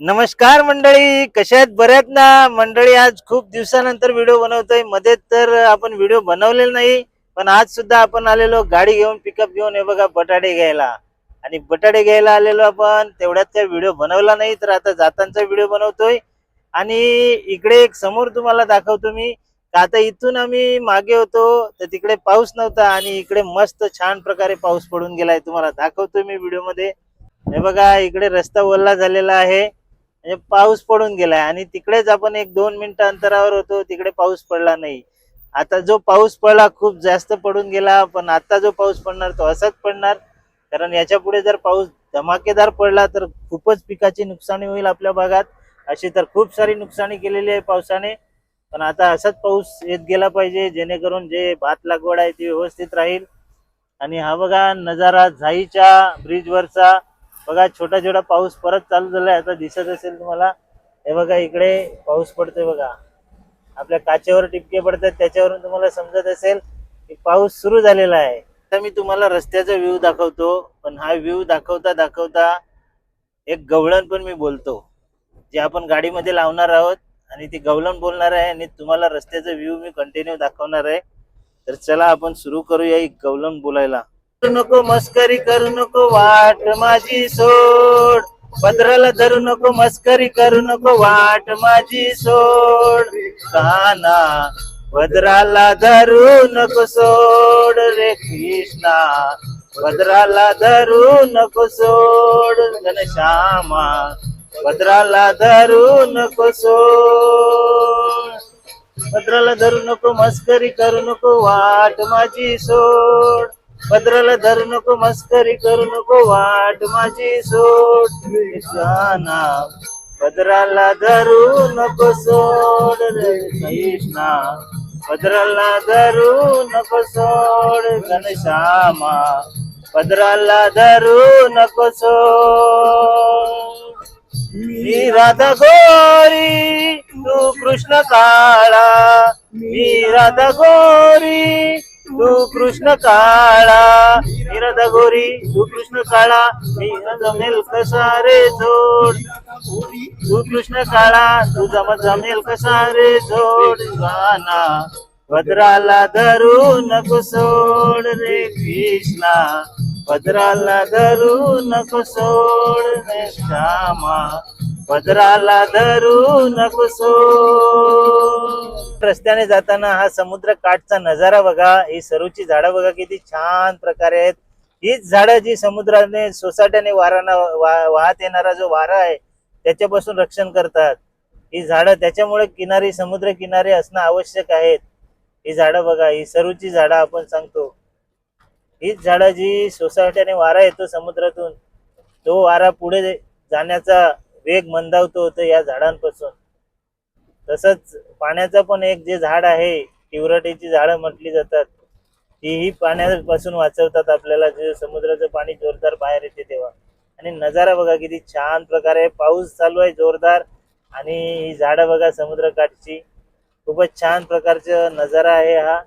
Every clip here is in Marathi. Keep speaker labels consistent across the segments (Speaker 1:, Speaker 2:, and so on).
Speaker 1: नमस्कार मंडळी, कशा आहेत? बऱ्यात ना मंडळी? आज खूप दिवसानंतर व्हिडिओ बनवतोय. मध्ये तर आपण व्हिडिओ बनवलेला नाही, पण आज सुद्धा आपण आलेलो गाडी घेऊन, पिकअप घेऊन. हे बघा बटाटे घ्यायला, आणि बटाटे घ्यायला आलेलो आपण. तेवढ्यात काही व्हिडिओ बनवला नाही, तर आता जातांचा व्हिडिओ बनवतोय. आणि इकडे एक समोर तुम्हाला दाखवतो मी. आता इथून आम्ही मागे होतो तर तिकडे पाऊस नव्हता, आणि इकडे मस्त छान प्रकारे पाऊस पडून गेलाय. तुम्हाला दाखवतो मी व्हिडिओ मध्ये. हे बघा, इकडे रस्ता ओला झालेला आहे, म्हणजे पाऊस पडून गेलाय. आणि तिकडेच आपण एक 2 मिनिटं अंतरावर होतो, तिकडे पाऊस पडला नाही. आता जो पाऊस पडला खूप जास्त पडून गेला, पण आता जो पाऊस पडणार तो असाच पडणार. कारण याच्या पुढे जर पाऊस धमाकेदार पडला तर खूपच पिकाची नुकसानी होईल आपल्या भागात. अशी तर खूप सारी नुकसानी केलेली आहे पावसाने. पण आता असाच पाऊस येत गेला पाहिजे, जेणेकरून जे भात लागवड आहे ती व्यवस्थित राहील. आणि हा बघा नजारा झाईच्या ब्रिजवरचा. बघा छोटा छोटा पाऊस परत चालू झालाय, आता दिसत असेल तुम्हाला. हे बघा इकडे पाऊस पडतोय बघा, आपल्या काचेवर टिपके पडतात, त्याच्यावरून तुम्हाला समजत असेल की पाऊस सुरू झालेला आहे. आता मी तुम्हाला रस्त्याचा व्ह्यू दाखवतो, पण हा व्ह्यू दाखवता दाखवता एक गवळण पण मी बोलतो, जे आपण गाडीमध्ये लावणार आहोत. आणि ती गवळण बोलणार आहे, आणि तुम्हाला रस्त्याचा व्ह्यू मी कंटिन्यू दाखवणार आहे. तर चला आपण सुरू करूया एक गवळण बोलायला. करू नको मस्करी, करू नको वाट माझी सोड. पदराला धरू नको मस्करी, करू नको वाट माझी सोड. काना पदराला धरू नको सोड रे कृष्णा, पदराला धरू नको सोड घनश्यामा, पदराला धरू नको सोड. पदराला धरू नको मस्करी, करू नको वाट माझी सोड. पदराला धरू नको मस्करी, करू नको वाट माझी सोड. कृष्णा पदराला धरू नको सोड रे कृष्णा, पदराला धरू नको सोड घनश्यामा, पदराला धरू नको सोड. मी राधा गोरी तू कृष्ण काळा, मी राधा गोरी तू कृष्ण काळा, मी राधा गोरी तू कृष्ण काळा, मी जमेल कसा रे जोड. तू कृष्ण काळा तू जमेल कसा रे जोड. गाना पदराला धरू नको सोड रे कृष्णा, पदराला धरू नको सोड रे श्यामा, पदराला धरू नको सोड. रस्त्याने जाताना हा समुद्र काठचा नजारा बघा, ही सरूची झाडं बघा किती छान प्रकारे आहेत. हीच झाडं जी समुद्राने सोसाट्याने वाहत येणारा जो वारा आहे त्याच्यापासून रक्षण करतात. ही झाडं त्याच्यामुळे किनारी समुद्र किनारे असणं आवश्यक आहेत. ही झाडं बघा, ही सरूची झाडं आपण सांगतो. हीच झाडं जी सोसाट्याने वारा येतो समुद्रातून, तो वारा पुढे जाण्याचा वेग मंदावतो होतो या झाडांपासून. तसंच पाण्याचं पण एक जे झाड आहे, तिवरटीची झाडं म्हटली जातात, तीही पाण्यापासून वाचवतात आपल्याला, जे समुद्राचं पाणी जोरदार बाहेर येते तेव्हा. आणि नजारा बघा किती छान प्रकारे, पाऊस चालू आहे जोरदार, आणि ही झाडं बघा समुद्रकाठची. खूपच छान प्रकारचा नजारा आहे हा.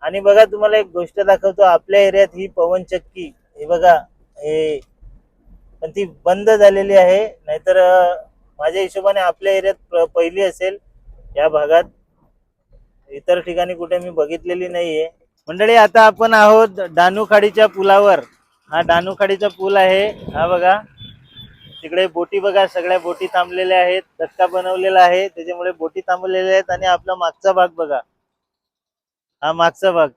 Speaker 1: आणि बघा तुम्हाला एक गोष्ट दाखवतो, आपल्या एरियात ही पवनचक्की, हे बघा, हे पण ती बंद झालेली आहे. नाहीतर माझ्या हिशोबाने आपल्या एरियात पहिली असेल या भागात. इतर ठिकाणी कुठे मी बघितलेली नाहीये मंडळी. आता आपण आहोत डानूखाडीच्या पुलावर. हा डानूखाडीचा पूल आहे, हा बघा. तिकडे बोटी बघा, सगळ्या बोटी थांबलेल्या आहेत. धक्का बनवलेला आहे त्याच्यामुळे बोटी थांबलेल्या आहेत. आणि आपला मागचा भाग बघा, हा मागचा भाग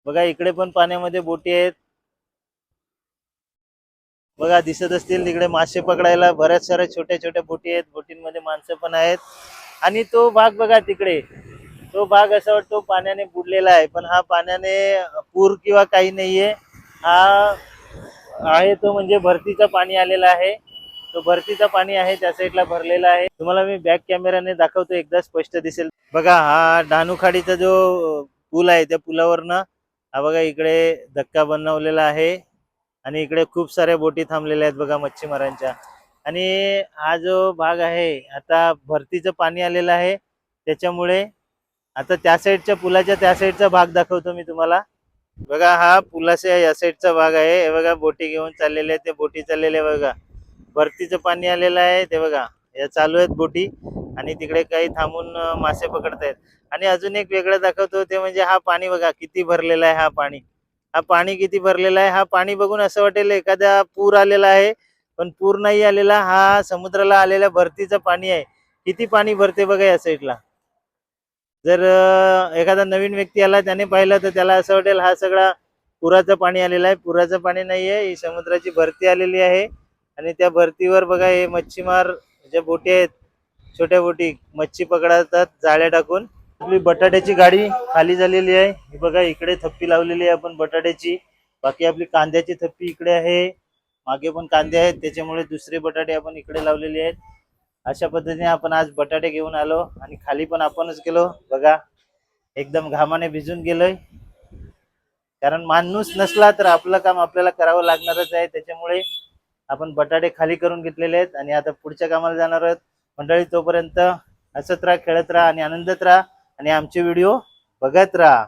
Speaker 1: बघा, इकडे पण पाण्यामध्ये बोटी आहेत बघा, दिसत असतील. तिकडे मासे पकडायला बऱ्याच साऱ्या छोट्या छोट्या बोटी आहेत, बोटींमध्ये माणसं पण आहेत. आणि तो भाग बघा तिकडे, तो भाग असा वाटतो पाण्याने बुडलेला आहे, पण हा पाण्याने पूर किंवा काही नाहीये. हा आहे तो म्हणजे भरतीचं पाणी आलेला आहे, तो भरतीचं पाणी आहे, त्या साईडला भरलेला आहे. तुम्हाला मी बॅक कॅमेराने दाखवतो, एकदा स्पष्ट दिसेल बघा. हा डानूखाडीचा जो पूल आहे, त्या पुलावरनं हा बघा इकडे धक्का बनवलेला आहे. आणि इकडे खूप साऱ्या बोटी थांबलेल्या आहेत बघा मच्छीमारांच्या. आणि हा जो भाग आहे, आता भरतीचं पाणी आलेलं आहे त्याच्यामुळे. आता त्या साईडच्या पुलाच्या त्या साईडचा भाग दाखवतो मी तुम्हाला. बघा, हा पुलाच्या या साईडचा भाग आहे. हे बघा बोटी घेऊन चाललेले आहेत, ते बोटी चाललेले बघा. भरतीचं पाणी आलेलं आहे ते बघा. या चालू आहेत बोटी आणि तिकडे काही थांबून मासे पकडतायत. आणि अजून एक वेगळं दाखवतो ते म्हणजे हा पाणी बघा किती भरलेला आहे. हा पाणी किती भरलेला आहे. हा पाणी बघून असं वाटेल एखादा पूर आलेला आहे, पण पूर नाही आलेला. हा समुद्राला आलेल्या भरतीचं पाणी आहे. किती पाणी भरते बघा या साईडला. जर एखादा नवीन व्यक्ती आला त्याने पाहिलं तर त्याला असं वाटेल हा सगळा पुराचं पाणी आलेलं आहे. पुराचं पाणी नाहीये, ही समुद्राची भरती आलेली आहे. आणि त्या भरतीवर बघा हे मच्छीमार ज्या बोटी आहेत, छोट्या बोटी मच्छी पकडतात जाळ्या टाकून. आपली बटाट्याची गाडी खाली झालेली आहे. हे बघा इकडे थप्पी लावलेली आहे आपण बटाट्याची. बाकी आपली कांद्याची थप्पी इकडे आहे. मागे पण कांदे आहेत, त्याच्यामुळे दुसरे बटाटे आपण इकडे लावलेले आहेत. अशा पद्धतीने आपण आज बटाटे घेऊन आलो आणि खाली पण आपणच गेलो बघा. एकदम घामाने भिजून गेलोय, कारण माणूस नसला तर आपलं काम आपल्याला करावं लागणारच आहे. त्याच्यामुळे आपण बटाटे खाली करून घेतलेले आहेत आणि आता पुढच्या कामाला जाणार आहोत. मंडळी तोपर्यंत हसत राहा, खेळत राहा आणि आनंदात राहा आणि आमचे व्हिडिओ बघत राहा.